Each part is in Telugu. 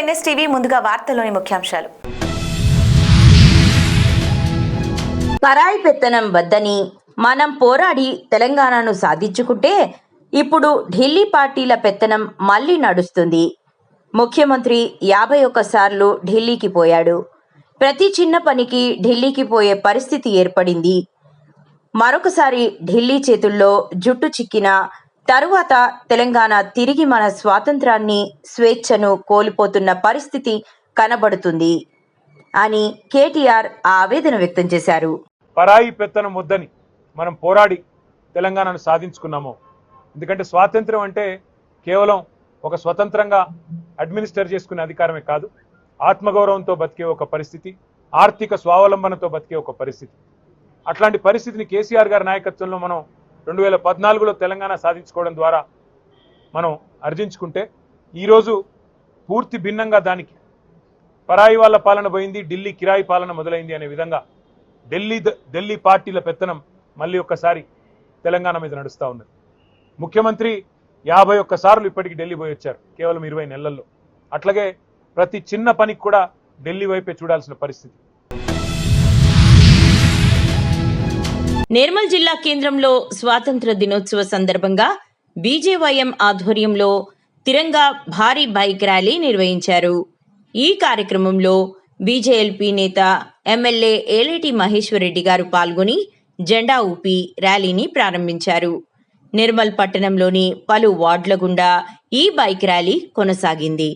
ఎన్ఎస్టీవీ ముందుగా వార్తల్లోని ముఖ్యాంశాలు. పరాయి పెత్తనం వద్దని మనం పోరాడి తెలంగాణను సాధించుకుంటే ఇప్పుడు ఢిల్లీ పార్టీల పెత్తనం మళ్లీ నడుస్తుంది. ముఖ్యమంత్రి 51 సార్లు ఢిల్లీకి పోయాడు. ప్రతి చిన్న పనికి ఢిల్లీకి పోయే పరిస్థితి ఏర్పడింది. మరొకసారి ఢిల్లీ చేతుల్లో జుట్టు చిక్కిన తరువాత తెలంగాణ తిరిగి మన స్వాతంత్రాన్ని, స్వేచ్ఛను కోల్పోతున్న పరిస్థితి కనబడుతుంది అని కేటీఆర్ ఆవేదన వ్యక్తం చేశారు. పరాయి పెత్తనం వద్దని మనం పోరాడి తెలంగాణను సాధించుకున్నాము. ఎందుకంటే స్వాతంత్రం అంటే కేవలం ఒక స్వతంత్రంగా అడ్మినిస్టర్ చేసుకునే అధికారమే కాదు, ఆత్మగౌరవంతో బతికే ఒక పరిస్థితి, ఆర్థిక స్వావలంబనతో బతికే ఒక పరిస్థితి. అట్లాంటి పరిస్థితిని కేసీఆర్ గారి నాయకత్వంలో మనం 2014లో తెలంగాణ సాధించుకోవడం ద్వారా మనం ఆర్జించుకుంటే ఈరోజు పూర్తి భిన్నంగా దానికి పరాయి వాళ్ళ పాలన పోయింది, ఢిల్లీ కిరాయి పాలన మొదలైంది అనే విధంగా ఢిల్లీ పార్టీల పెత్తనం మళ్ళీ ఒక్కసారి తెలంగాణ మీద నడుస్తూ ఉన్నది. ముఖ్యమంత్రి 51 సార్లు ఇప్పటికి ఢిల్లీ పోయి వచ్చారు కేవలం 20 నెలల్లో. అట్లాగే ప్రతి చిన్న పనికి కూడా ఢిల్లీ వైపే చూడాల్సిన పరిస్థితి. నిర్మల్ జిల్లా కేంద్రంలో స్వాతంత్ర దినోత్సవ సందర్భంగా బీజేవైఎం ఆధ్వర్యంలో తిరంగా భారీ బైక్ ర్యాలీ నిర్వహించారు. ఈ కార్యక్రమంలో బీజేఎల్పీ నేత ఎమ్మెల్యే ఏలేటి మహేశ్వర్ రెడ్డి గారు పాల్గొని జెండా ఊపి ర్యాలీని ప్రారంభించారు. నిర్మల్ పట్టణంలోని పలు వార్డుల గుండా ఈ బైక్ ర్యాలీ కొనసాగింది.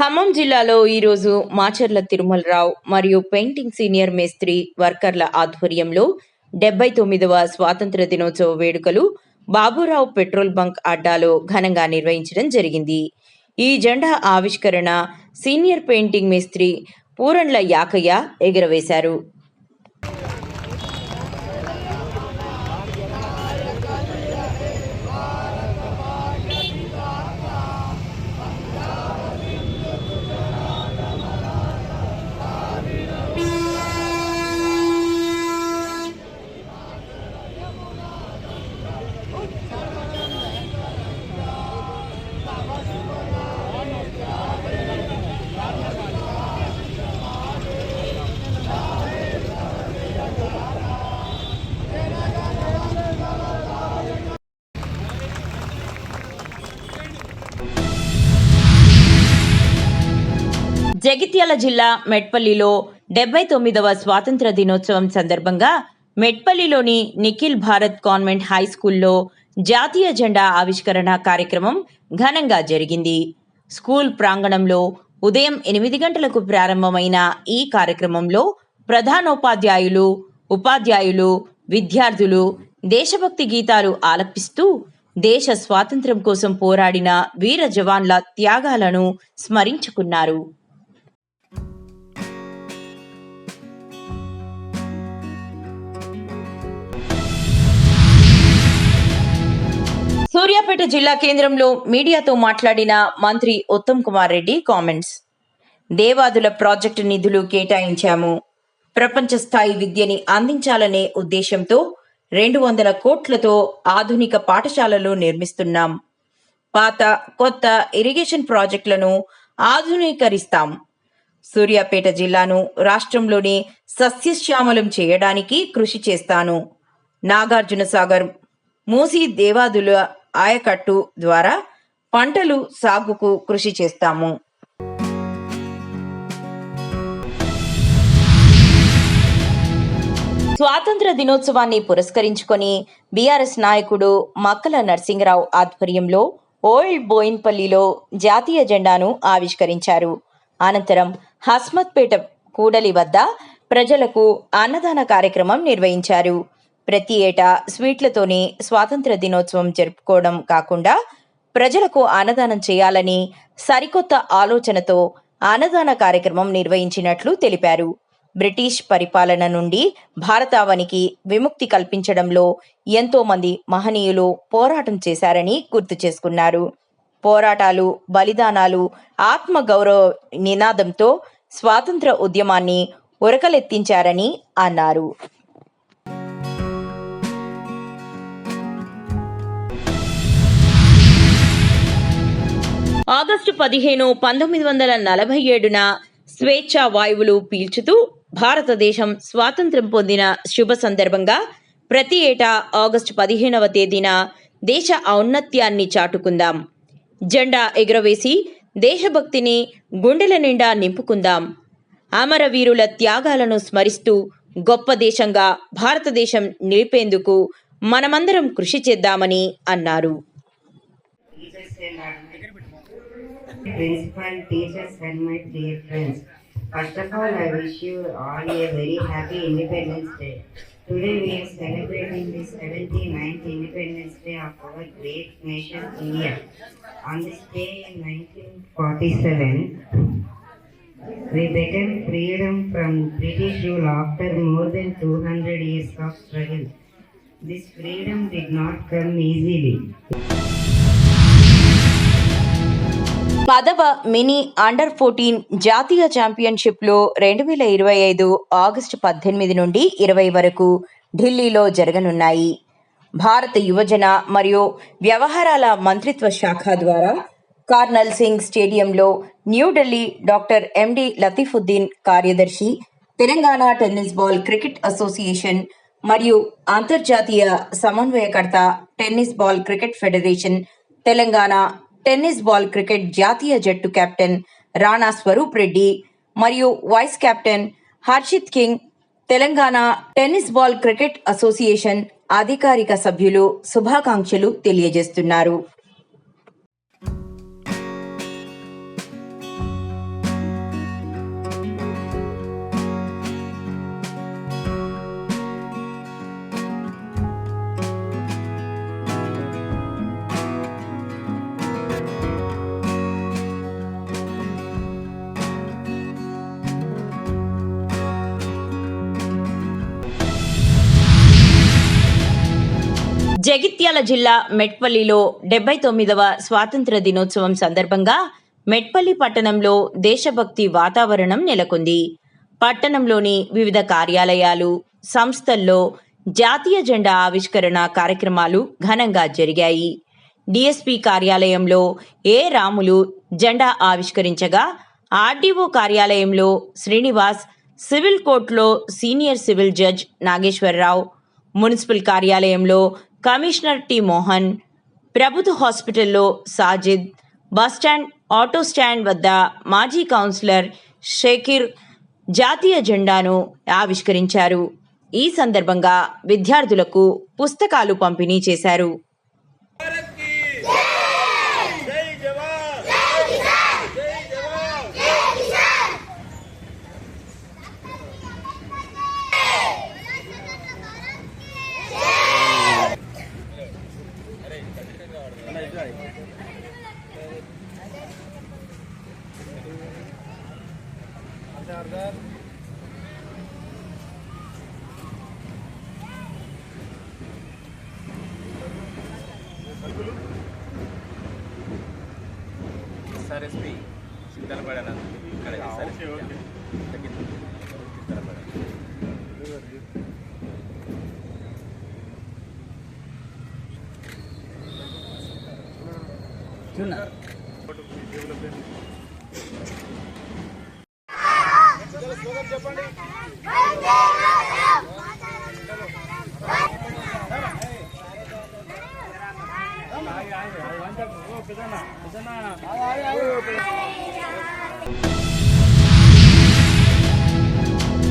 ఖమ్మం జిల్లాలో ఈరోజు మాచర్ల తిరుమలరావు మరియు పెయింటింగ్ సీనియర్ మేస్త్రి వర్కర్ల ఆధ్వర్యంలో 79వ స్వాతంత్ర దినోత్సవ వేడుకలు బాబురావు పెట్రోల్ బంక్ అడ్డాలో ఘనంగా నిర్వహించడం జరిగింది. ఈ జెండా ఆవిష్కరణ సీనియర్ పెయింటింగ్ మేస్త్రి పూరండ్ల యాకయ్య ఎగురవేశారు. జగిత్యాల జిల్లా మెట్పల్లిలో 79వ స్వాతంత్ర దినోత్సవం సందర్భంగా మెట్పల్లిలోని నిఖిల్ భారత్ కాన్వెంట్ హై స్కూల్లో జాతీయ జెండా ఆవిష్కరణ కార్యక్రమం ఘనంగా జరిగింది. స్కూల్ ప్రాంగణంలో ఉదయం 8 గంటలకు ప్రారంభమైన ఈ కార్యక్రమంలో ప్రధానోపాధ్యాయులు, ఉపాధ్యాయులు, విద్యార్థులు దేశభక్తి గీతాలు ఆలపిస్తూ దేశ స్వాతంత్ర్యం కోసం పోరాడిన వీర జవాన్ల త్యాగాలను స్మరించుకున్నారు. సూర్యాపేట జిల్లా కేంద్రంలో మీడియాతో మాట్లాడిన మంత్రి ఉత్తమ్ కుమార్ రెడ్డి కామెంట్స్. దేవాదుల ప్రాజెక్టు నిధులు కేటాయించాము. ప్రపంచ స్థాయి విద్యని అందించాలనే ఉద్దేశంతో 200 కోట్లతో ఆధునిక పాఠశాలలు నిర్మిస్తున్నాం. పాత, కొత్త ఇరిగేషన్ ప్రాజెక్టులను ఆధునీకరిస్తాం. సూర్యాపేట జిల్లాను రాష్ట్రంలోని సస్యశ్యామలం చేయడానికి కృషి చేస్తాను. నాగార్జున సాగర్, మూసీ దేవాదుల ఆయకట్టు ద్వారా పంటలు సాగుకు కృషి చేస్తాము. స్వాతంత్ర దినోత్సవాన్ని పురస్కరించుకొని బీఆర్ఎస్ నాయకుడు మక్కల నరసింగరావు ఆధ్వర్యంలో ఓల్డ్ బోయిన్పల్లిలో జాతీయ జెండాను ఆవిష్కరించారు. అనంతరం హస్మత్పేట కూడలి వద్ద ప్రజలకు అన్నదాన కార్యక్రమం నిర్వహించారు. ప్రతి ఏటా స్వీట్లతోనే స్వాతంత్ర దినోత్సవం జరుపుకోవడం కాకుండా ప్రజలకు అన్నదానం చేయాలని సరికొత్త ఆలోచనతో అన్నదాన కార్యక్రమం నిర్వహించినట్లు తెలిపారు. బ్రిటిష్ పరిపాలన నుండి భారతావనికి విముక్తి కల్పించడంలో ఎంతో మంది మహనీయులు పోరాటం చేశారని గుర్తు చేసుకున్నారు. పోరాటాలు, బలిదానాలు, ఆత్మగౌరవ నినాదంతో స్వాతంత్ర ఉద్యమాన్ని ఉరకలెత్తించారని అన్నారు. ఆగస్టు 15, 1947న స్వేచ్ఛా వాయువులు పీల్చుతూ భారతదేశం స్వాతంత్ర్యం పొందిన శుభ సందర్భంగా ప్రతి ఏటా ఆగస్టు 15వ తేదీన దేశ ఔన్నత్యాన్ని చాటుకుందాం. జెండా ఎగురవేసి దేశభక్తిని గుండెల నిండా నింపుకుందాం. అమరవీరుల త్యాగాలను స్మరిస్తూ గొప్ప దేశంగా భారతదేశం నిలిపేందుకు మనమందరం కృషి చేద్దామని అన్నారు. Principal, teachers and my dear friends. First of all, I wish you all a very happy Independence Day. Today we are celebrating the 79th Independence Day of our great nation, India. On this day in 1947, we began freedom from British rule after more than 200 years of struggle. This freedom did not come easily. పదవ మినీ అండర్-14 జాతీయ ఛాంపియన్షిప్లో 2025 ఆగస్టు 18 నుండి 20 వరకు ఢిల్లీలో జరగనున్నాయి. భారత యువజన మరియు వ్యవహారాల మంత్రిత్వ శాఖ ద్వారా కార్నల్ సింగ్ స్టేడియంలో న్యూఢిల్లీ డాక్టర్ ఎండి లతీఫుద్దీన్ కార్యదర్శి, Telangana tennis ball cricket association మరియు అంతర్జాతీయ సమన్వయకర్త tennis ball cricket federation, Telangana tennis ball cricket జాతీయ జట్టు కెప్టెన్ రాణా స్వరూప్ రెడ్డి మరియు vice captain Harshit King, Telangana tennis ball cricket association అధికారిక సభ్యులు శుభాకాంక్షలు తెలియజేస్తున్నారు. జగిత్యాల జిల్లా మెట్పల్లిలో 79వ స్వాతంత్ర దినోత్సవం సందర్భంగా మెట్పల్లి పట్టణంలో దేశభక్తి వాతావరణం నెలకొంది. పట్టణంలోని వివిధ కార్యాలయాలు, సంస్థల్లో జాతీయ జెండా ఆవిష్కరణ కార్యక్రమాలు ఘనంగా జరిగాయి. డిఎస్పీ కార్యాలయంలో ఏ రాములు జెండా ఆవిష్కరించగా, ఆర్డీఓ కార్యాలయంలో శ్రీనివాస్, సివిల్ కోర్టులో senior civil judge Nageswararao, municipal కార్యాలయంలో కమిషనర్ టి మోహన్, ప్రభుత్వ హాస్పిటల్లో సాజిద్, బస్టాండ్, ఆటో స్టాండ్ వద్ద మాజీ కౌన్సిలర్ షేకిర్ జాతీయ జెండాను ఆవిష్కరించారు. ఈ సందర్భంగా విద్యార్థులకు పుస్తకాలు పంపిణీ చేశారు. SRSP చింతలపడన ఇక్కడ SRSP చెప్పండి.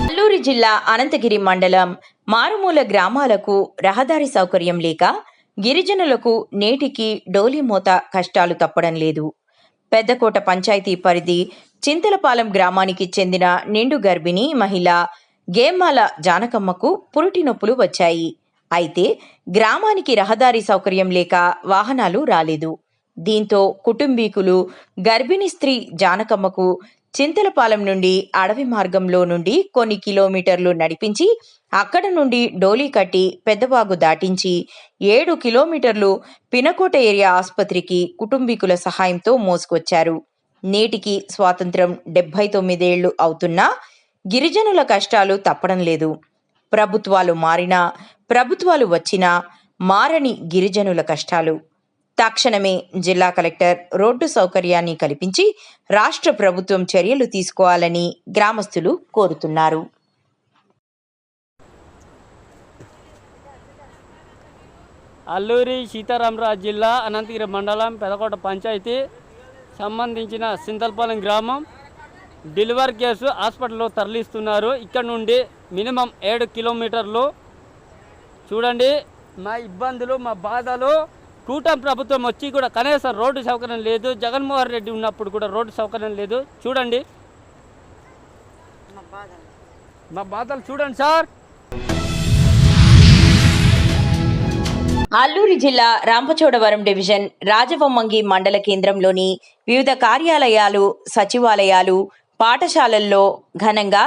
అల్లూరి జిల్లా అనంతగిరి మండలం మారుమూల గ్రామాలకు రహదారి సౌకర్యం లేక గిరిజనులకు నేటికి డోలిమోత కష్టాలు తప్పడం లేదు. పెద్దకోట పంచాయతీ పరిధి చింతలపాలెం గ్రామానికి చెందిన నిండు గర్భిణీ మహిళ గేమ్మాల జానకమ్మకు పురుటి నొప్పులు వచ్చాయి. అయితే గ్రామానికి రహదారి సౌకర్యం లేక వాహనాలు రాలేదు. దీంతో కుటుంబీకులు గర్భిణీ స్త్రీ జానకమ్మకు చింతలపాలెం నుండి అడవి మార్గంలో నుండి కొన్ని కిలోమీటర్లు నడిపించి అక్కడ నుండి డోలీ కట్టి పెద్దవాగు దాటించి 7 కిలోమీటర్లు పినకోట ఏరియా ఆసుపత్రికి కుటుంబీకుల సహాయంతో మోసుకొచ్చారు. నేటికి స్వాతంత్రం 79 ఏళ్లు అవుతున్నా గిరిజనుల కష్టాలు తప్పడం లేదు. ప్రభుత్వాలు మారినా ప్రభుత్వాలు వచ్చినా మారని గిరిజనుల కష్టాలు. తక్షణమే జిల్లా కలెక్టర్ రోడ్డు సౌకర్యాన్ని కల్పించి రాష్ట్ర ప్రభుత్వం చర్యలు తీసుకోవాలని గ్రామస్తులు కోరుతున్నారు. అల్లూరి సీతారామరాజు జిల్లా అనంతగిరి మండలం పెదకోట పంచాయతీ సంబంధించిన సింతల్పాలెం గ్రామం డెలివరీ కేసు హాస్పిటల్లో తరలిస్తున్నారు. ఇక్కడ నుండి మినిమం 7 కిలోమీటర్లు. చూడండి మా ఇబ్బందులు, మా బాధలు. కూటమి ప్రభుత్వం వచ్చి కూడా కనీసం రోడ్డు సౌకర్యం లేదు. జగన్మోహన్ రెడ్డి ఉన్నప్పుడు కూడా రోడ్డు సౌకర్యం లేదు. చూడండి మా బాధలు చూడండి సార్. అల్లూరి జిల్లా రాంపచోడవరం డివిజన్ రాజవొమ్మంగి మండల కేంద్రంలోని వివిధ కార్యాలయాలు, సచివాలయాలు, పాఠశాలల్లో ఘనంగా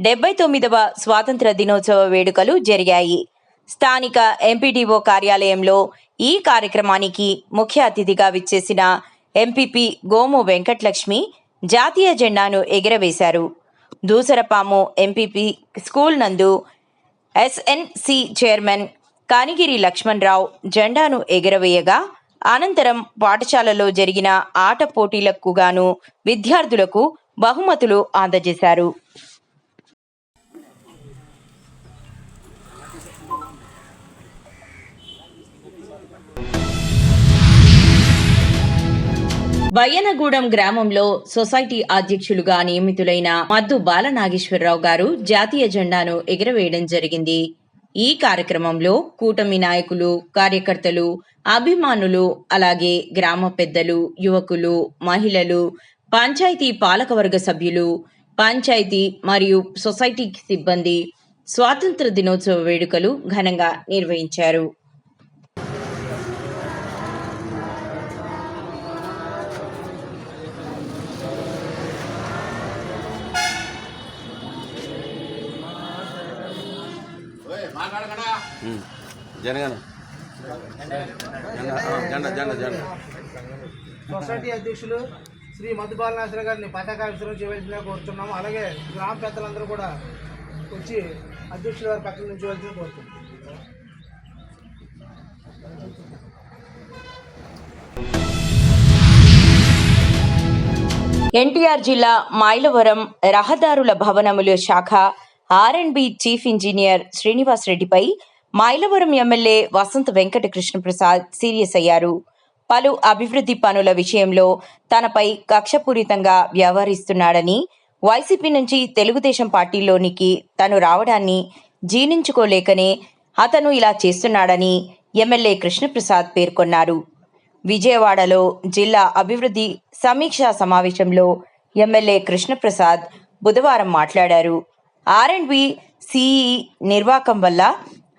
79వ స్వాతంత్ర దినోత్సవ వేడుకలు జరిగాయి. స్థానిక ఎంపీడీఓ కార్యాలయంలో ఈ కార్యక్రమానికి ముఖ్య అతిథిగా విచ్చేసిన ఎంపీపీ గోము వెంకటలక్ష్మి జాతీయ జెండాను ఎగురవేశారు. దూసరపాము ఎంపీపీ స్కూల్ నందు ఎస్ఎన్సి చైర్మన్ కానిగిరి లక్ష్మణరావు జెండాను ఎగురవేయగా అనంతరం పాఠశాలలో జరిగిన ఆట పోటీలకు గాను విద్యార్థులకు బహుమతులు అందజేశారు. బయ్యనగూడెం గ్రామంలో సొసైటీ అధ్యక్షులుగా నియమితులైన మద్దు బాలనాగేశ్వరరావు గారు జాతీయ జెండాను ఎగురవేయడం జరిగింది. ఈ కార్యక్రమంలో కూటమి నాయకులు, కార్యకర్తలు, అభిమానులు, అలాగే గ్రామ పెద్దలు, యువకులు, మహిళలు, పంచాయతీ పాలకవర్గ సభ్యులు, పంచాయతీ మరియు సొసైటీ సిబ్బంది స్వాతంత్ర దినోత్సవ వేడుకలు ఘనంగా నిర్వహించారు. సొసైటీ అధ్యక్షులు శ్రీ మద్దు బాలనాగేశ్వర గారిని పతాకావిష్కరణ చేయవలసిందిగా కోరుతున్నాము. అలాగే గ్రామ పెద్దలందరూ కూడా వచ్చి అధ్యక్షుల గారి పక్కన నుంచి వెళ్ళి కోరుతున్నాం. ఎన్టీఆర్ జిల్లా మైలవరం రహదారుల భవనముల శాఖ R&B చీఫ్ ఇంజనీర్ శ్రీనివాస్ రెడ్డిపై మైలవరం ఎమ్మెల్యే వసంత్ వెంకట కృష్ణప్రసాద్ సీరియస్ అయ్యారు. పలు అభివృద్ధి పనుల విషయంలో తనపై కక్షపూరితంగా వ్యవహరిస్తున్నాడని, వైసీపీ నుంచి తెలుగుదేశం పార్టీలోనికి తను రావడాన్ని జీర్ణించుకోలేకనే అతను ఇలా చేస్తున్నాడని ఎమ్మెల్యే కృష్ణప్రసాద్ పేర్కొన్నారు. విజయవాడలో జిల్లా అభివృద్ధి సమీక్షా సమావేశంలో ఎమ్మెల్యే కృష్ణప్రసాద్ బుధవారం మాట్లాడారు. R&B సిఈ నిర్వాకం వల్ల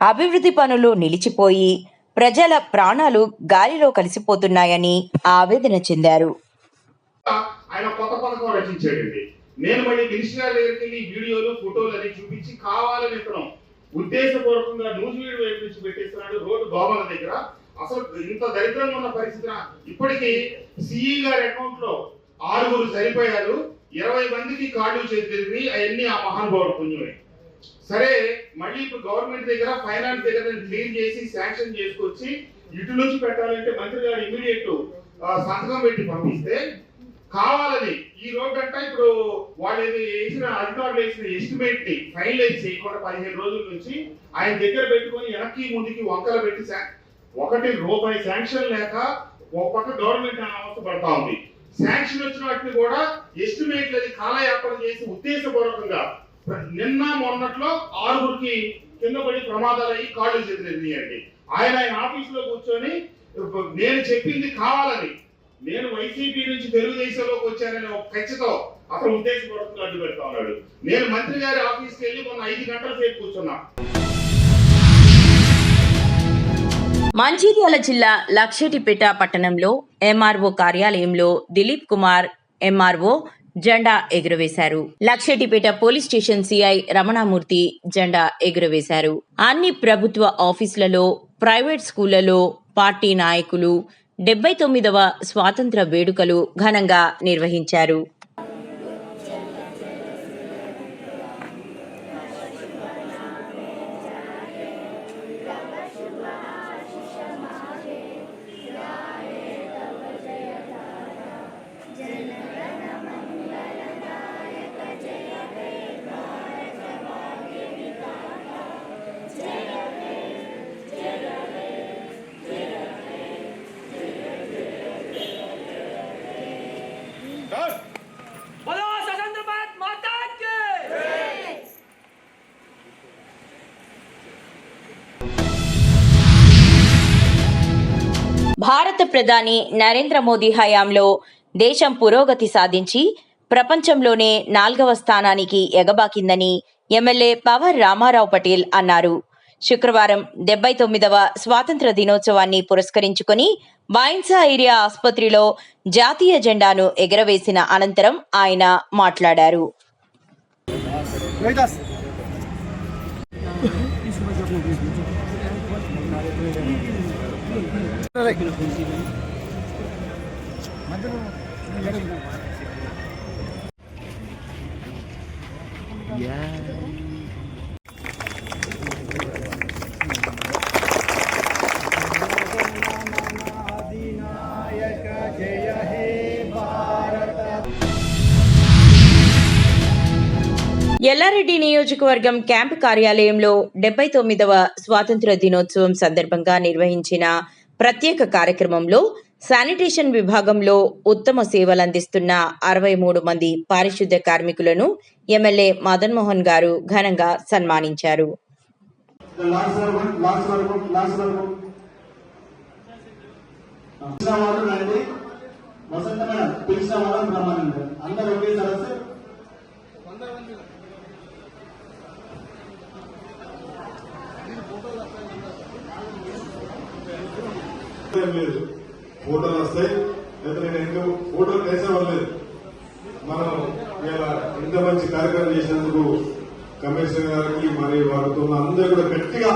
అభివృద్ధి పనులు నిలిచిపోయి ప్రజల ప్రాణాలు గాలిలో కలిసిపోతున్నాయని ఆవేదన చెందారు. ఆయన కొత్త పథకం రచించాడండి. నేను మళ్ళీ మినిస్టర్ గారి దగ్గరికి వెళ్ళి వీడియోలు, ఫోటోలు అన్ని చూపించి కావాలని ఇతను ఉద్దేశపూర్వకంగా నూజివీడు వైపు నుంచి పెట్టేస్తున్నాడు రోడ్డు దోమల దగ్గర. అసలు ఇంత దరిద్రంగా ఉన్న పరిస్థితి ఇప్పటికీ సిఈ గారి అకౌంట్ లో 6 చనిపోయారు, 20 మందికి కార్డు చేతిరి. అవన్నీ ఆ మహానుభావుడు పుణ్యమే. సరే, మళ్ళీ ఇప్పుడు గవర్నమెంట్ దగ్గర ఫైనాన్స్ దగ్గర క్లియర్ చేసి శాంక్షన్ చేసుకొచ్చి ఇటు నుంచి పెట్టాలంటే మంత్రి గారు ఇమీడియట్ సంతకం పెట్టి పంపిస్తే కావాలని ఈ రోడ్ అంట ఇప్పుడు వాళ్ళు వేసిన అధికారులు వేసిన ఎస్టిమేట్ ని ఫైనలైజ్ చేయకుండా 15 రోజుల నుంచి ఆయన దగ్గర పెట్టుకొని వెనక్కి ముందుకి వంకలు పెట్టి ₹1 శాంక్షన్ లేక ఒక పక్క గవర్నమెంట్ అవస్థ పడతా ఉంది. శాంక్షన్ వచ్చిన వాటిని కూడా ఎస్టిమేట్ అది కాలయాపన చేసి ఉద్దేశపూర్వకంగా నిన్న మొన్నట్లో 6 కింద పడి ప్రమాదాలు అయ్యి కాళ్ళు చేతులెత్తినాయండి. ఆయన ఆఫీసులో కూర్చొని నేను చెప్పింది కావాలని, నేను వైసీపీ నుంచి తెలుగుదేశంలోకి వచ్చానని ఒక కచ్చితో అతను ఉద్దేశపూర్వకంగా అడ్డు పెడతా ఉన్నాడు. నేను మంత్రి గారి ఆఫీస్కి వెళ్ళి మొన్న 5 గంటల సేపు కూర్చున్నా. మంచిర్యాల జిల్లా లక్షెటిపేట పట్టణంలో ఎంఆర్ఓ కార్యాలయంలో దిలీప్ కుమార్, ఎంఆర్ఓ జెండా ఎగురవేశారు. Luxettipet police station CI Ramanamurthy జెండా ఎగురవేశారు. అన్ని ప్రభుత్వ ఆఫీసులలో, ప్రైవేట్ స్కూళ్లలో పార్టీ నాయకులు 79వ స్వాతంత్ర వేడుకలు ఘనంగా నిర్వహించారు. భారత ప్రధాని నరేంద్ర మోదీ హయాంలో దేశం పురోగతి సాధించి ప్రపంచంలోనే 4వ స్థానానికి ఎగబాకిందని ఎమ్మెల్యే పవర్ రామారావు పటేల్ అన్నారు. శుక్రవారం 79వ స్వాతంత్ర దినోత్సవాన్ని పురస్కరించుకుని బాయిన్సా ఏరియా ఆసుపత్రిలో జాతీయ జెండాను ఎగరవేసిన అనంతరం ఆయన మాట్లాడారు. ఎల్లారెడ్డి నియోజకవర్గం క్యాంపు కార్యాలయంలో 79వ స్వాతంత్ర దినోత్సవం సందర్భంగా నిర్వహించిన ప్రత్యేక కార్యక్రమంలో శానిటేషన్ విభాగంలో ఉత్తమ సేవలందిస్తున్న 63 మంది పారిశుద్ధ్య కార్మికులను ఎమ్మెల్యే మదన్ మోహన్ గారు ఘనంగా సన్మానించారు. ఫోటోలు వస్తాయి, లేదా నేను ఇంకా ఫోటోలు వేసేవాళ్ళలేదు. మనం ఇలా ఇంత మంచి కార్యక్రమం చేసినందుకు కమిషనర్ గారికి మరియు వారితో అందరూ కూడా గట్టిగా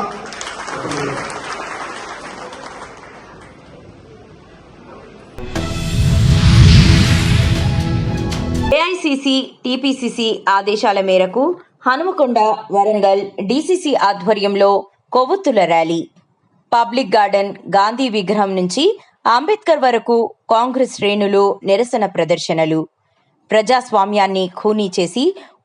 ఏఐసిసి టిపిసిసి ఆదేశాల మేరకు హనుమకొండ, వరంగల్ డిసిసి ఆధ్వర్యంలో కొవ్వొత్తుల ర్యాలీ. పబ్లిక్ గార్డెన్, గాంధీ విగ్రహం నుంచి అంబేద్కర్ వరకు కాంగ్రెస్ శ్రేణులు నిరసన ప్రదర్శనలు. ప్రజాస్వామ్యాన్ని ఖూనీ చేసి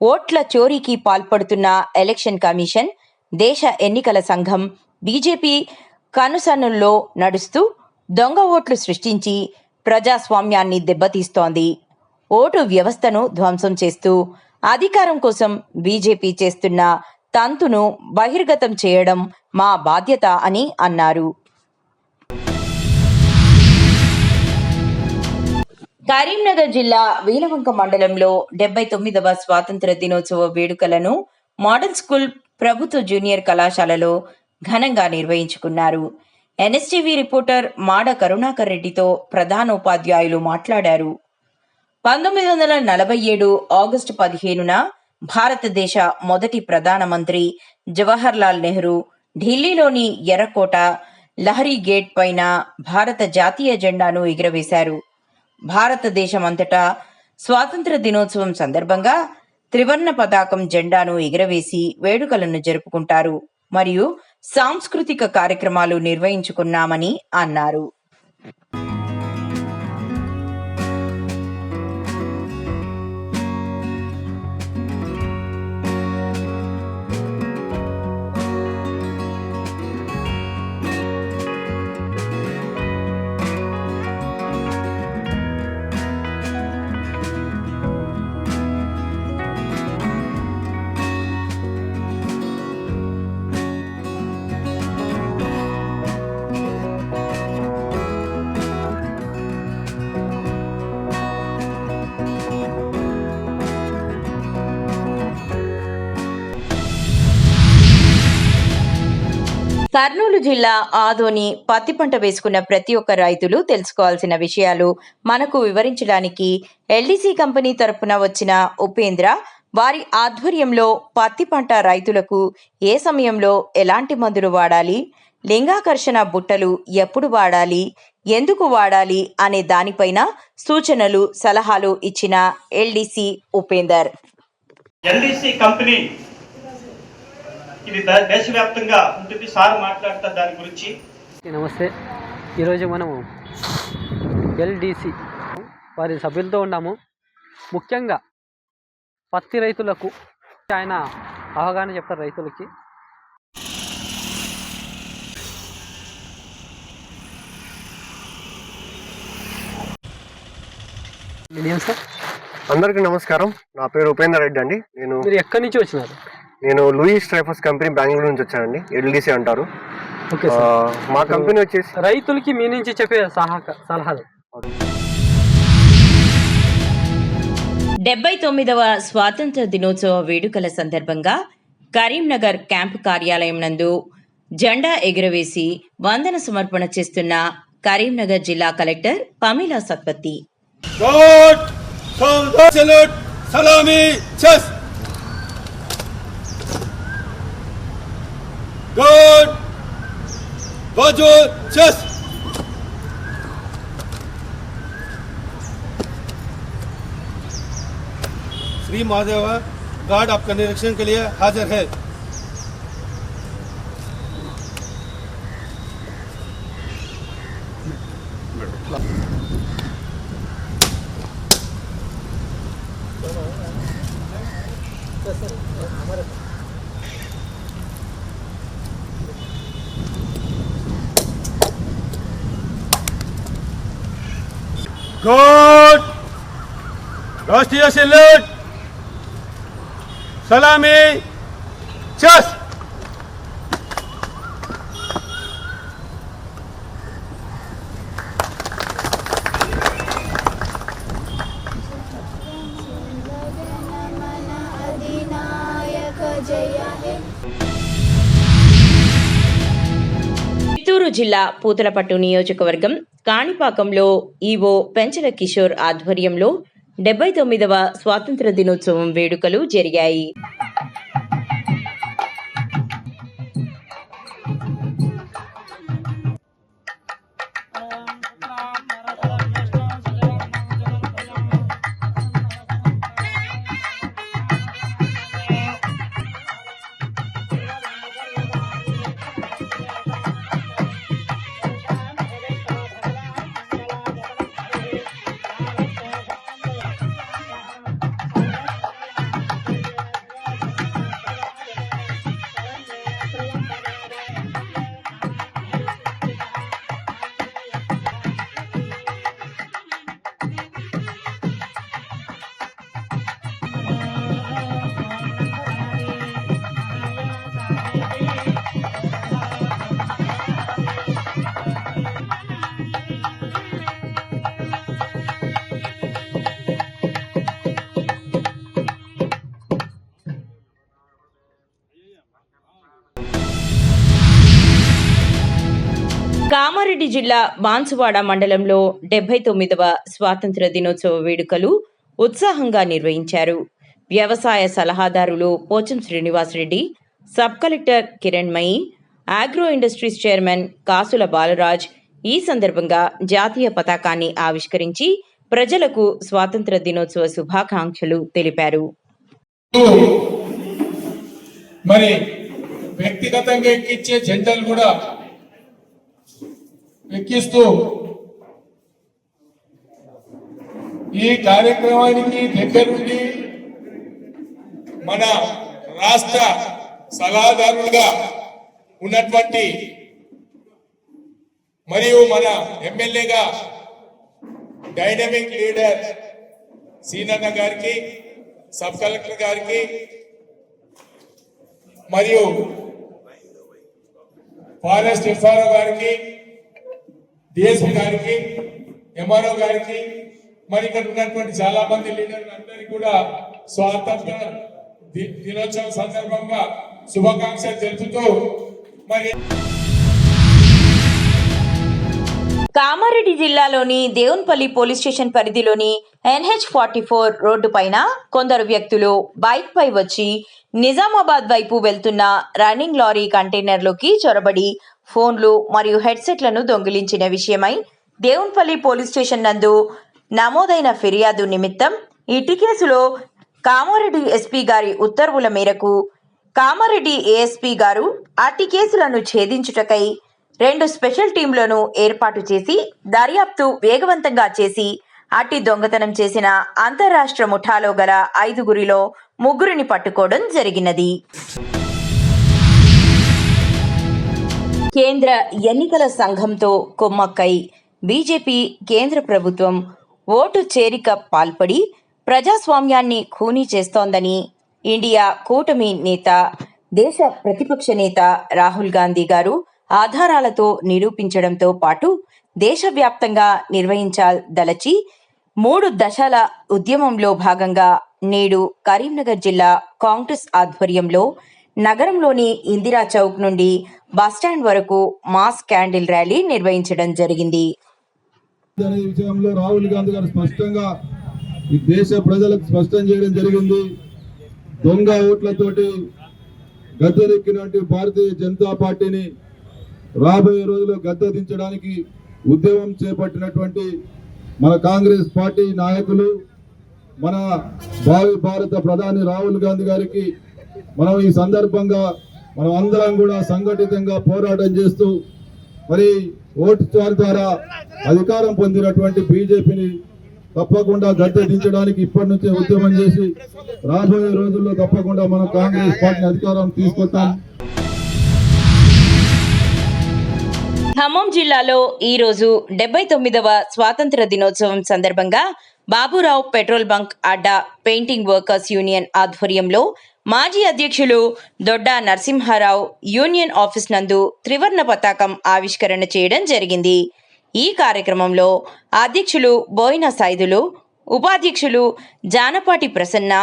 ఓట్ల చోరీకి పాల్పడుతున్న ఎలక్షన్ కమిషన్, దేశ ఎన్నికల సంఘం బీజేపీ కనుసన్నుల్లో నడుస్తూ దొంగ ఓట్లు సృష్టించి ప్రజాస్వామ్యాన్ని దెబ్బతీస్తోంది. ఓటు వ్యవస్థను ధ్వంసం చేస్తూ అధికారం కోసం బీజేపీ చేస్తున్న తంతును బహిర్గతం చేయడం మా బాధ్యత అని అన్నారు. కరీంనగర్ జిల్లా వీణవంక మండలంలో 79వ స్వాతంత్ర దినోత్సవ వేడుకలను మోడల్ స్కూల్ ప్రభుత్వ జూనియర్ కళాశాలలో ఘనంగా నిర్వహించుకున్నారు. ఎన్ఎస్టీవీ రిపోర్టర్ మాడ కరుణాకర్ రెడ్డితో ప్రధానోపాధ్యాయులు మాట్లాడారు. 1947 ఆగస్టు 15న భారతదేశ మొదటి ప్రధానమంత్రి జవహర్లాల్ నెహ్రూ ఢిల్లీలోని ఎర్రకోట లహరీ గేట్ పైన భారత జాతీయ జెండాను ఎగురవేశారు. భారతదేశమంతటా స్వాతంత్ర దినోత్సవం సందర్భంగా త్రివర్ణ పతాకం జెండాను ఎగురవేసి వేడుకలను జరుపుకుంటారు మరియు సాంస్కృతిక కార్యక్రమాలు నిర్వహించుకున్నామని అన్నారు. కర్నూలు జిల్లా ఆదోని పత్తి పంట వేసుకున్న ప్రతి ఒక్క రైతులు తెలుసుకోవాల్సిన విషయాలు మనకు వివరించడానికి ఎల్డీసీ కంపెనీ తరపున వచ్చిన ఉపేంద్ర వారి ఆధ్వర్యంలో పత్తి పంట రైతులకు ఏ సమయంలో ఎలాంటి మందులు వాడాలి, లింగాకర్షణ బుట్టలు ఎప్పుడు వాడాలి, ఎందుకు వాడాలి అనే దానిపైన సూచనలు సలహాలు ఇచ్చిన ఎల్డీసీ ఉపేందర్. ఎల్డీసీ కంపెనీ ఇది దేశవ్యాప్తంగా ఉంటుంది. సార్ మాట్లాడతారు దాని గురించి. నమస్తే. ఈరోజు మనము ఎల్డీసీ వారి సభ్యులతో ఉన్నాము. ముఖ్యంగా పత్తి రైతులకు ఆయన అవగాహన చెప్తారు. రైతులకి సార్ అందరికీ నమస్కారం. నా పేరు ఉపేందర్ రెడ్డి అండి. మీరు ఎక్కడి నుంచి వచ్చినారు? నేను లూయిస్ ట్రైఫర్స్ కంపెనీ బెంగళూరు నుంచి వచ్చానండి. ఎల్డీసీ అంటారు. మా కంపెనీ వచ్చేసి రైతులకి మీ నుంచి చెప్పే సలహాలు. 79వ స్వాతంత్ర దినోత్సవ వేడుకల సందర్భంగా కరీంనగర్ క్యాంపు కార్యాలయం నందు జెండా ఎగురవేసి వందన సమర్పణ చేస్తున్న కరీంనగర్ జిల్లా కలెక్టర్ పమీలా సత్పతి. श्री महादेव गार्ड आपका निरीक्षण के लिए हाजिर है. गुड. राष्ट्रीय सैल्यूट, सलामी, चस. చిత్తూరు జిల్లా పూతలపట్టు నియోజకవర్గం కాణిపాకంలో ఈవో పెంచల కిషోర్ ఆధ్వర్యంలో 79వ స్వాతంత్ర దినోత్సవం వేడుకలు జరిగాయి. కామారెడ్డి జిల్లా బాన్సువాడ మండలంలో 79వ స్వాతంత్ర దినోత్సవ వేడుకలు ఉత్సాహంగా నిర్వహించారు. వ్యవసాయ సలహాదారులు Pocham Srinivasreddy, sub collector Kiranmayi, agro industries chairman Kasula Balaraj ఈ సందర్భంగా జాతీయ పతాకాన్ని ఆవిష్కరించి ప్రజలకు స్వాతంత్ర దినోత్సవ శుభాకాంక్షలు తెలిపారు. మరి వ్యక్తిగతంగా ఎక్కించే జెండాలు కూడా ఎక్కిస్తూ ఈ కార్యక్రమానికి దగ్గరుండి మన రాష్ట్ర సలహాదారులుగా ఉన్నటువంటి మరియు మన ఎమ్మెల్యేగా డైనమిక్ లీడర్ సీనన్న గారికి, సబ్ కలెక్టర్ గారికి మరియు ఫారెస్ట్ ఎఫ్ఆర్ఓ గారికి, డిఎస్పీ గారికి, ఎంఆర్ఓ గారికి, మరి ఇక్కడ ఉన్నటువంటి చాలా మంది లీడర్లు అందరికీ కూడా స్వాతంత్ర దినోత్సవం సందర్భంగా శుభాకాంక్షలు తెలుపుతూ మరి కామారెడ్డి జిల్లాలోని దేవున్పల్లి పోలీస్ స్టేషన్ పరిధిలోని NH44 రోడ్డు పైన కొందరు వ్యక్తులు బైక్ పై వచ్చి నిజామాబాద్ వైపు వెళ్తున్న రన్నింగ్ లారీ కంటైనర్లోకి చొరబడి ఫోన్లు మరియు హెడ్సెట్లను దొంగిలించిన విషయమై దేవున్పల్లి పోలీస్ స్టేషన్ నందు నమోదైన ఫిర్యాదు నిమిత్తం ఇటీ కేసులో కామారెడ్డి ఎస్పీ గారి ఉత్తర్వుల మేరకు కామారెడ్డి ఏఎస్పీ గారు అట్టి కేసులను ఛేదించుటకై 2 స్పెషల్ టీంలను ఏర్పాటు చేసి దర్యాప్తు వేగవంతంగా చేసి అట్టి దొంగతనం చేసిన అంతరాష్ట్ర ముఠాలో గల 5గురిలో 3 పట్టుకోవడం జరిగినది. కేంద్ర ఎన్నికల సంఘంతో కుమ్మక్కై బీజేపీ కేంద్ర ప్రభుత్వం ఓటు చేరిక పాల్పడి ప్రజాస్వామ్యాన్ని ఖూనీ చేస్తోందని ఇండియా కూటమి నేత, దేశ ప్రతిపక్ష నేత రాహుల్ గాంధీ గారు ఆధారాలతో నిరూపించడంతో పాటు దేశవ్యాప్తంగా నిర్వహించదలచి 3 దశల ఉద్యమంలో భాగంగా నేడు కరీంనగర్ జిల్లా కాంగ్రెస్ ఆధ్వర్యంలో నగరంలోని ఇందిరా చౌక్ నుండి బస్టాండ్ వరకు మాస్ క్యాండిల్ ర్యాలీ నిర్వహించడం జరిగింది. విషయంలో రాహుల్ గాంధీ గారు స్పష్టంగా ఈ దేశ ప్రజలకు స్పష్టం చేయడం జరిగింది. దొంగ ఓట్లతోటి గద్దెనెక్కినటువంటి భారతీయ జనతా పార్టీని రాబోయే రోజుల్లో గద్దెదించడానికి ఉద్యమం చేపట్టినటువంటి మన కాంగ్రెస్ పార్టీ నాయకులు, మన భావి భారత ప్రధాని రాహుల్ గాంధీ గారికి మనం ఈ సందర్భంగా మనం అందరం కూడా సంఘటితంగా పోరాటం చేస్తూ మరి ఓటు ద్వారా అధికారం పొందినటువంటి బీజేపీని తప్పకుండా గద్దెదించడానికి ఇప్పటి నుంచే ఉద్యమం చేసి రాబోయే రోజుల్లో తప్పకుండా మనం కాంగ్రెస్ పార్టీ అధికారం తీసుకొస్తాం. ఖమ్మం జిల్లాలో ఈరోజు 79వ స్వాతంత్ర దినోత్సవం సందర్భంగా బాబురావు పెట్రోల్ బంక్ అడ్డా పెయింటింగ్ వర్కర్స్ యూనియన్ ఆధ్వర్యంలో మాజీ అధ్యక్షులు దొడ్డా నరసింహారావు యూనియన్ ఆఫీస్ నందు త్రివర్ణ పతాకం ఆవిష్కరణ చేయడం జరిగింది. ఈ కార్యక్రమంలో అధ్యక్షులు బోయిన సైదులు, ఉపాధ్యక్షులు జానపాటి ప్రసన్న,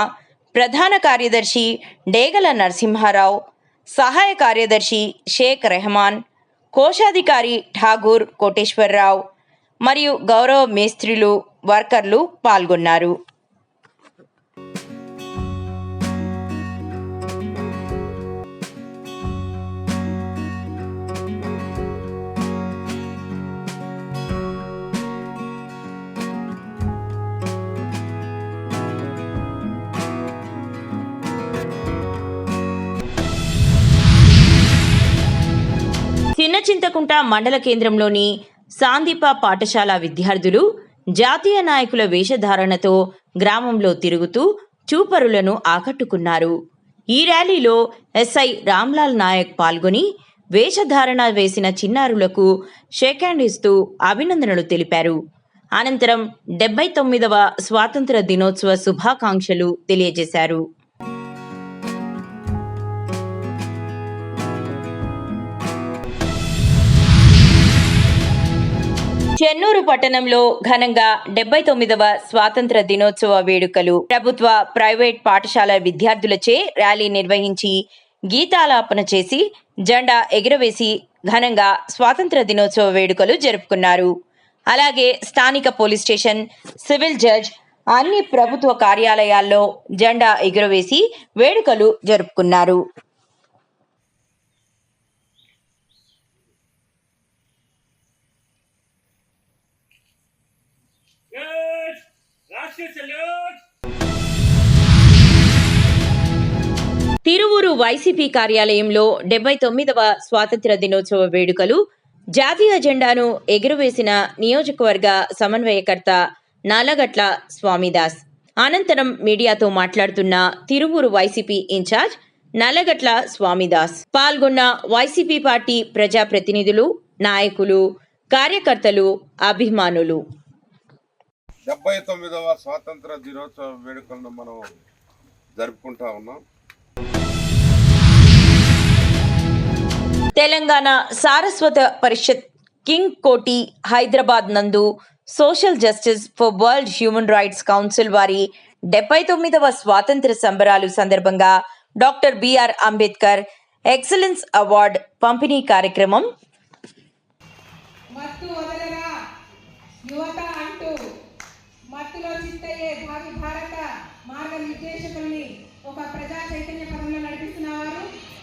ప్రధాన కార్యదర్శి డేగల నరసింహారావు, సహాయ కార్యదర్శి షేక్ రెహమాన్, కోశాధికారి ఠాగూర్ కోటేశ్వరరావు మరియు గౌరవ మేస్త్రీలు, వర్కర్లు పాల్గొన్నారు. చిన్న చింతకుంట మండల కేంద్రంలోని సాందీప పాఠశాల విద్యార్థులు జాతీయ నాయకుల వేషధారణతో గ్రామంలో తిరుగుతూ చూపరులను ఆకట్టుకున్నారు. ఈ ర్యాలీలో ఎస్ఐ రామ్లాల్ నాయక్ పాల్గొని వేషధారణ వేసిన చిన్నారులకు షేక్ హ్యాండ్ ఇస్తూ అభినందనలు తెలిపారు. అనంతరం 79వ స్వాతంత్ర దినోత్సవ శుభాకాంక్షలు తెలియజేశారు. చెన్నూరు పట్టణంలో ఘనంగా 79వ స్వాతంత్ర దినోత్సవ వేడుకలు ప్రభుత్వ, ప్రైవేట్ పాఠశాల విద్యార్థులచే ర్యాలీ నిర్వహించి గీతాలాపన చేసి జెండా ఎగురవేసి ఘనంగా స్వాతంత్ర దినోత్సవ వేడుకలు జరుపుకున్నారు. అలాగే స్థానిక పోలీస్ స్టేషన్, సివిల్ జడ్జ్, అన్ని ప్రభుత్వ కార్యాలయాల్లో జెండా ఎగురవేసి వేడుకలు జరుపుకున్నారు. తిరువూరు వైసీపీ కార్యాలయంలో 79వ స్వాతంత్ర దినోత్సవ వేడుకలు జాతీయ జెండాను ఎగురవేసిన నియోజకవర్గ సమన్వయకర్త నల్లగట్ల స్వామిదాస్. అనంతరం మీడియాతో మాట్లాడుతున్న తిరువూరు వైసీపీ ఇన్ఛార్జ్ నల్లగట్ల స్వామిదాస్. పాల్గొన్న వైసీపీ పార్టీ ప్రజాప్రతినిధులు, నాయకులు, కార్యకర్తలు, అభిమానులు. 79వ స్వాతంత్ర దినోత్సవ వేడుకలను మనం జరుపుకుంటా ఉన్నాం. తెలంగాణ సారస్వత పరిషత్ కింగ్ కోటి హైదరాబాద్ నందు social justice for world human rights council వారి 79వ స్వాతంత్ర సంబరాలు సందర్భంగా doctor BR Ambedkar excellence award పంపిణీ కార్యక్రమం. యువత అంటూ మత్తులో చిత్తయ్యే భావి భారత మార్గనిర్దేశకుల్ని ఒక ప్రజా చైతన్య పథంలో నడిపిస్తున్నవారు.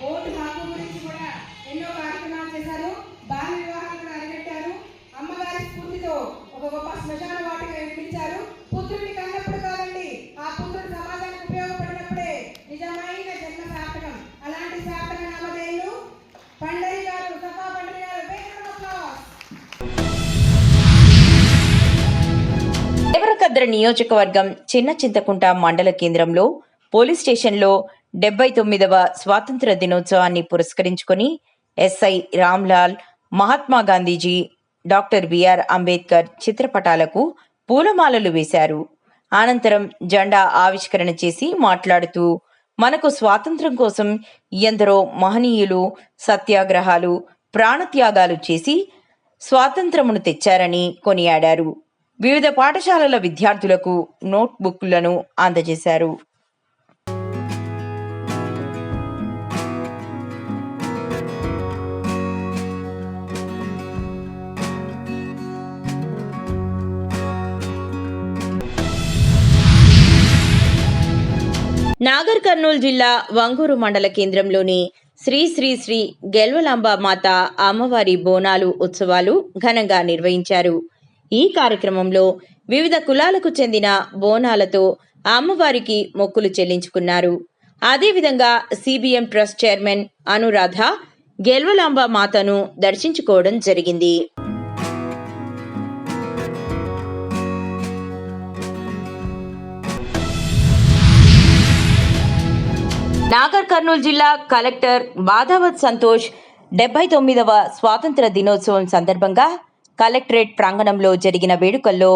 ఓటు హక్కు గురించి కూడా ఎన్నో కార్యక్రమాలు చేశారు. బాల్య వివాహాలు కూడా అరికట్టారు. అమ్మగారి స్ఫూర్తితో ఒక గొప్ప శ్మశాన వాటిక నిర్మించారు. పుత్రుడిని కన్నప్పుడు కాదండి, ఆ పుత్రుడు సమాజానికి ఉపయోగపడినప్పుడే నిజమైన జన్మ సార్థకం. అలాంటి సార్థక నామధేయులు పండరి గారు, సఫా పండరి గారు. దేవరకద్ర నియోజకవర్గం చిన్న చింతకుంట మండల కేంద్రంలో పోలీస్ స్టేషన్లో 79వ స్వాతంత్ర దినోత్సవాన్ని పురస్కరించుకొని SI Ramlal, Mahatma Gandhiji, doctor BR Ambedkar చిత్రపటాలకు పూలమాలలు వేశారు. అనంతరం జెండా ఆవిష్కరణ చేసి మాట్లాడుతూ, మనకు స్వాతంత్ర్యం కోసం ఎందరో మహనీయులు సత్యాగ్రహాలు, ప్రాణత్యాగాలు చేసి స్వాతంత్రమును తెచ్చారని కొనియాడారు. వివిధ పాఠశాలల విద్యార్థులకు నోట్బుక్లను అందజేశారు. నాగర్ కర్నూలు జిల్లా వంగూరు మండల కేంద్రంలోని శ్రీ శ్రీ శ్రీ గెల్వలాంబ మాత అమ్మవారి బోనాలు ఉత్సవాలు ఘనంగా నిర్వహించారు. ఈ కార్యక్రమంలో వివిధ కులాలకు చెందిన బోనాలతో అమ్మవారికి మొక్కులు చెల్లించుకున్నారు. అదేవిధంగా సిబిఎం ట్రస్ట్ చైర్మన్ అనురాధ గెల్వలాంబ మాతను దర్శించుకోవడం జరిగింది. నాగర్ కర్నూలు జిల్లా కలెక్టర్ బాధావత్ సంతోష్ 79వ స్వాతంత్ర దినోత్సవం సందర్భంగా కలెక్టరేట్ ప్రాంగణంలో జరిగిన వేడుకల్లో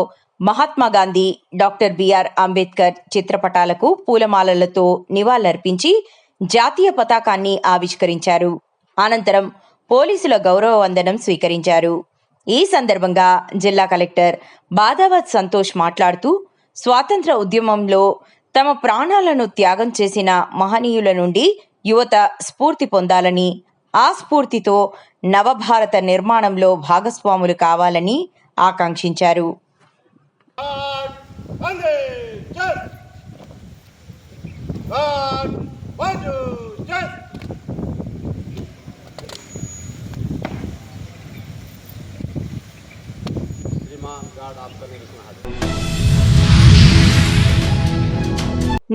మహాత్మా గాంధీ, డాక్టర్ బిఆర్ అంబేద్కర్ చిత్రపటాలకు పూలమాలలతో నివాళులర్పించి జాతీయ పతాకాన్ని ఆవిష్కరించారు. అనంతరం పోలీసుల గౌరవ వందనం స్వీకరించారు. ఈ సందర్భంగా జిల్లా కలెక్టర్ బాధావత్ సంతోష్ మాట్లాడుతూ, స్వాతంత్ర ఉద్యమంలో తమ ప్రాణాలను త్యాగం చేసిన మహనీయుల నుండి యువత స్ఫూర్తి పొందాలని, ఆ స్ఫూర్తితో నవభారత నిర్మాణంలో భాగస్వాములు కావాలని ఆకాంక్షించారు.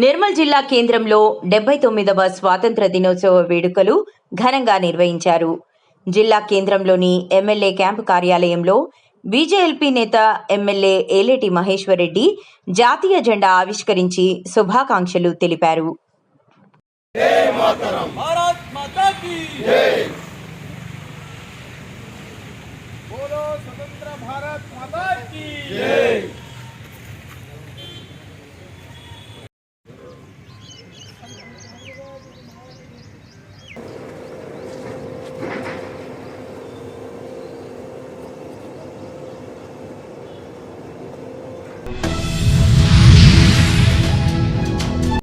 నిర్మల్ జిల్లా కేంద్రంలో 79వ స్వాతంత్ర దినోత్సవ వేడుకలు ఘనంగా నిర్వహించారు. జిల్లా కేంద్రంలోని ఎమ్మెల్యే క్యాంపు కార్యాలయంలో బీజేఎల్పీ నేత ఎమ్మెల్యే ఏలేటి మహేశ్వర్ రెడ్డి జాతీయ జెండా ఆవిష్కరించి శుభాకాంక్షలు తెలిపారు.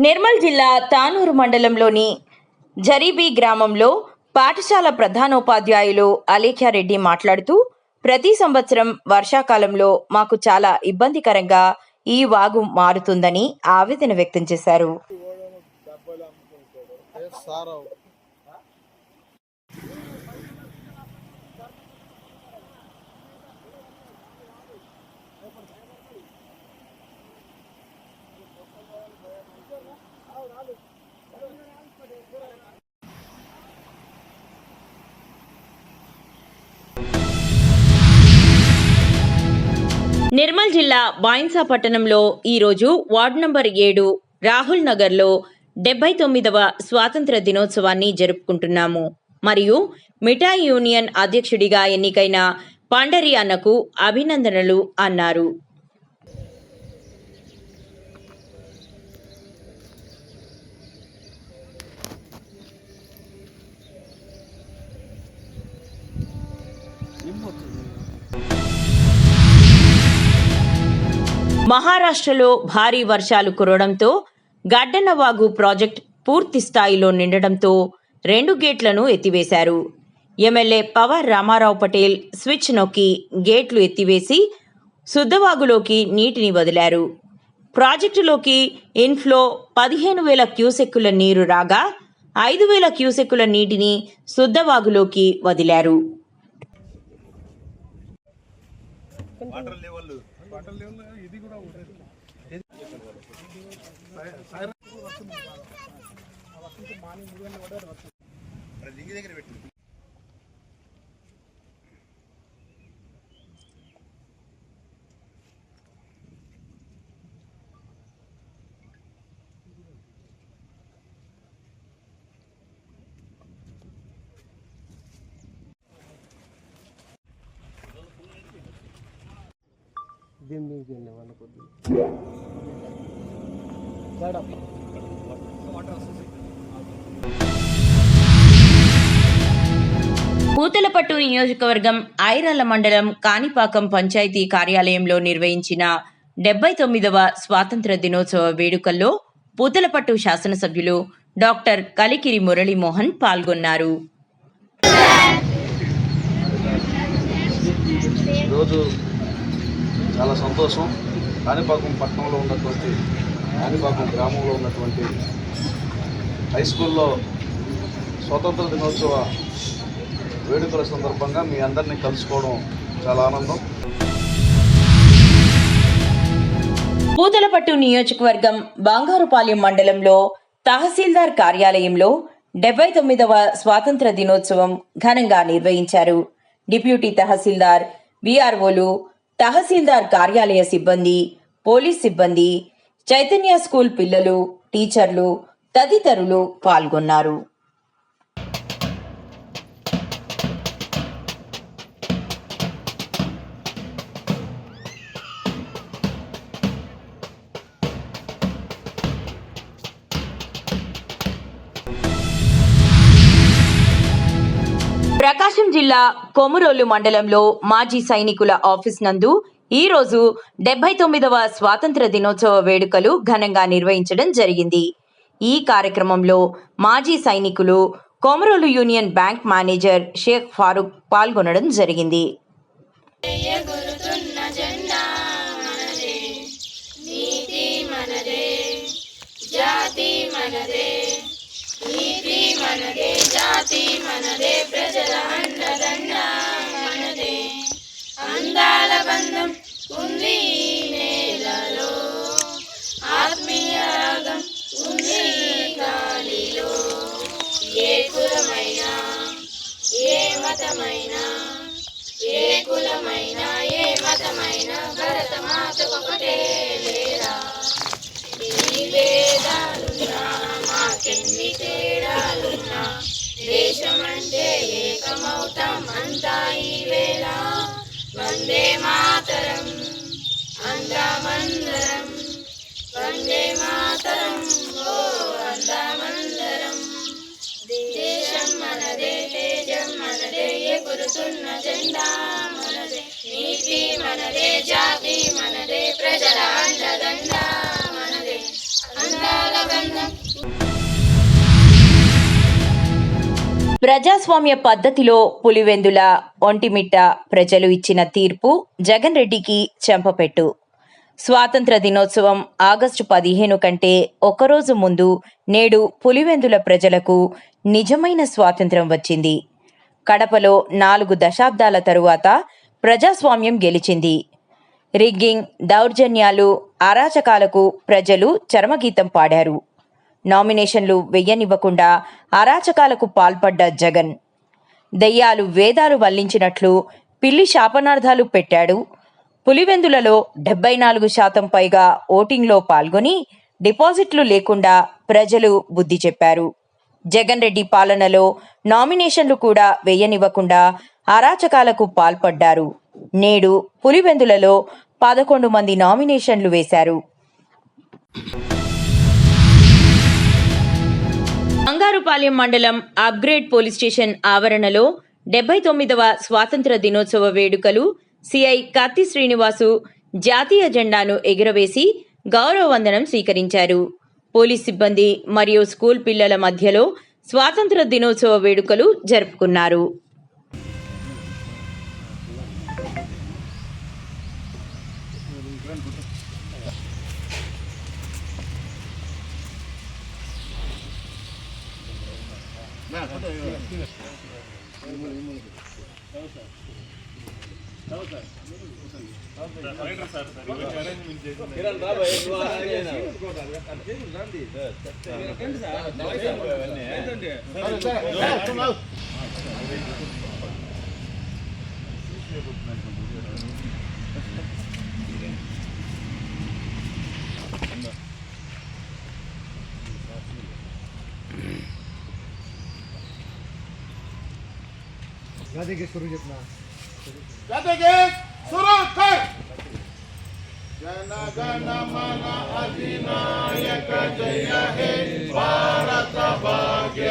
నిర్మల్ జిల్లా తానూరు మండలంలోని జరీబీ గ్రామంలో పాఠశాల ప్రధానోపాధ్యాయులు అలేఖ్యారెడ్డి మాట్లాడుతూ, ప్రతి సంవత్సరం వర్షాకాలంలో మాకు చాలా ఇబ్బందికరంగా ఈ వాగు మారుతుందని ఆవేదన వ్యక్తం చేశారు. నిర్మల్ జిల్లా బాయిన్సా పట్టణంలో ఈరోజు వార్డు నంబర్ 7 రాహుల్ నగర్లో 79వ స్వాతంత్ర దినోత్సవాన్ని జరుపుకుంటున్నాము. మరియు మిఠాయి యూనియన్ అధ్యక్షుడిగా ఎన్నికైన పండరి అన్నకు అభినందనలు అన్నారు. మహారాష్ట్రలో భారీ వర్షాలు కురవడంతో గడ్డన్నవాగు ప్రాజెక్ట్ పూర్తి స్థాయిలో నిండడంతో 2 గేట్లను ఎత్తివేశారు. ఎమ్మెల్యే పవర్ రామారావు పటేల్ స్విచ్ నొక్కి గేట్లు ఎత్తివేసి శుద్ధవాగులోకి నీటిని వదిలారు. ప్రాజెక్టులోకి ఇన్ఫ్లో 15,000 క్యూసెక్కుల నీరు రాగా 5,000 క్యూసెక్కుల నీటిని శుద్ధవాగులోకి వదిలారు. పూతలపట్టు నియోజకవర్గం ఐరాల మండలం కాణిపాకం పంచాయతీ కార్యాలయంలో నిర్వహించిన 79వ స్వాతంత్ర దినోత్సవ వేడుకల్లో పూతలపట్టు శాసనసభ్యులు డాక్టర్ కలికిరి మురళీమోహన్ పాల్గొన్నారు. ఈరోజు చాలా సంతోషం. కాణిపాకం పట్టణంలో ఉన్నటువంటి కాణిపాకం గ్రామంలో ఉన్నటువంటి హై స్కూల్లో స్వాతంత్ర దినోత్సవ వేడుకల సందర్భంగా మీ అందరినీ కలుసుకోవడం చాలా ఆనందం. పూతలపట్టు నియోజకవర్గం బంగారుపాలెం మండలంలో తహసీల్దార్ కార్యాలయంలో 79వ స్వాతంత్ర దినోత్సవం ఘనంగా నిర్వహించారు. డిప్యూటీ తహసీల్దార్, విఆర్ఓలు, తహసీల్దార్ కార్యాలయ సిబ్బంది, పోలీస్ సిబ్బంది, చైతన్య స్కూల్ పిల్లలు, టీచర్లు తదితరులు పాల్గొన్నారు. ప్రకాశం జిల్లా కొమురోలు మండలంలో మాజీ సైనికుల ఆఫీస్ నందు ఈరోజు 79వ స్వాతంత్ర దినోత్సవ వేడుకలు ఘనంగా నిర్వహించడం జరిగింది. ఈ కార్యక్రమంలో మాజీ సైనికులు, Komarolu union bank manager Sheikh Farooq పాల్గొనడం జరిగింది. జాతి మనదే, ప్రజల అండదండ మనదే, అందాల బంధం ఉంది నేలలో, ఆత్మీయ రాగం ఉంది గాలిలో. ఏ కులమైనా, ఏ మతమైనా, ఏ కులమైనా, ఏ మతమైనా భరతమాత ఒకటే లేరా. ఎన్ని భేదాలున్నా, మాకెన్ని తేడాలున్నా, దేశమంటే ఏకమౌతాం అంతా ఈ వేళ. వందే మాతరం అందామందరం, వందే మాతరం ఓ అందామందరం. దేశం మనదే, తేజం మనదే, ఎగురుతున్న జెండా మనదే, నీతి మనదే, జాతి మనదే, ప్రజల అండదండ మనదే, అందాల బంధం. ప్రజాస్వామ్య పద్ధతిలో పులివెందుల, ఒంటిమిట్ట ప్రజలు ఇచ్చిన తీర్పు జగన్ రెడ్డికి చెంపపెట్టు. స్వాతంత్ర దినోత్సవం ఆగస్టు 15 కంటే ఒకరోజు ముందు నేడు పులివెందుల ప్రజలకు నిజమైన స్వాతంత్రం వచ్చింది. కడపలో 4 దశాబ్దాల తరువాత ప్రజాస్వామ్యం గెలిచింది. రిగ్గింగ్, దౌర్జన్యాలు, అరాచకాలకు ప్రజలు చరమగీతం పాడారు. నామినేషన్లు వెయ్యనివ్వకుండా అరాచకాలకు పాల్పడ్డ జగన్ దెయ్యాలు వేదాలు వల్లించినట్లు పిల్లి శాపనార్థాలు పెట్టాడు. పులివెందులలో 74% పైగా ఓటింగ్లో పాల్గొని డిపాజిట్లు లేకుండా ప్రజలు బుద్ధి చెప్పారు. జగన్ రెడ్డి పాలనలో నామినేషన్లు కూడా వేయనివ్వకుండా అరాచకాలకు పాల్పడ్డారు. నేడు పులివెందులలో 11 మంది నామినేషన్లు వేశారు. బంగారుపాలెం మండలం అప్గ్రేడ్ పోలీస్ స్టేషన్ ఆవరణలో 79వ స్వాతంత్ర దినోత్సవ వేడుకలు సిఐ కత్తి శ్రీనివాసు జాతీయ జెండాను ఎగురవేసి గౌరవ వందనం స్వీకరించారు. పోలీస్ సిబ్బంది మరియు స్కూల్ పిల్లల మధ్యలో స్వాతంత్ర దినోత్సవ వేడుకలు జరుపుకున్నారు. గదికి సురు చెప్పిన గదికి సురు కర్ జన గణ మన అధినాయక జయ హే భారత భాగ్య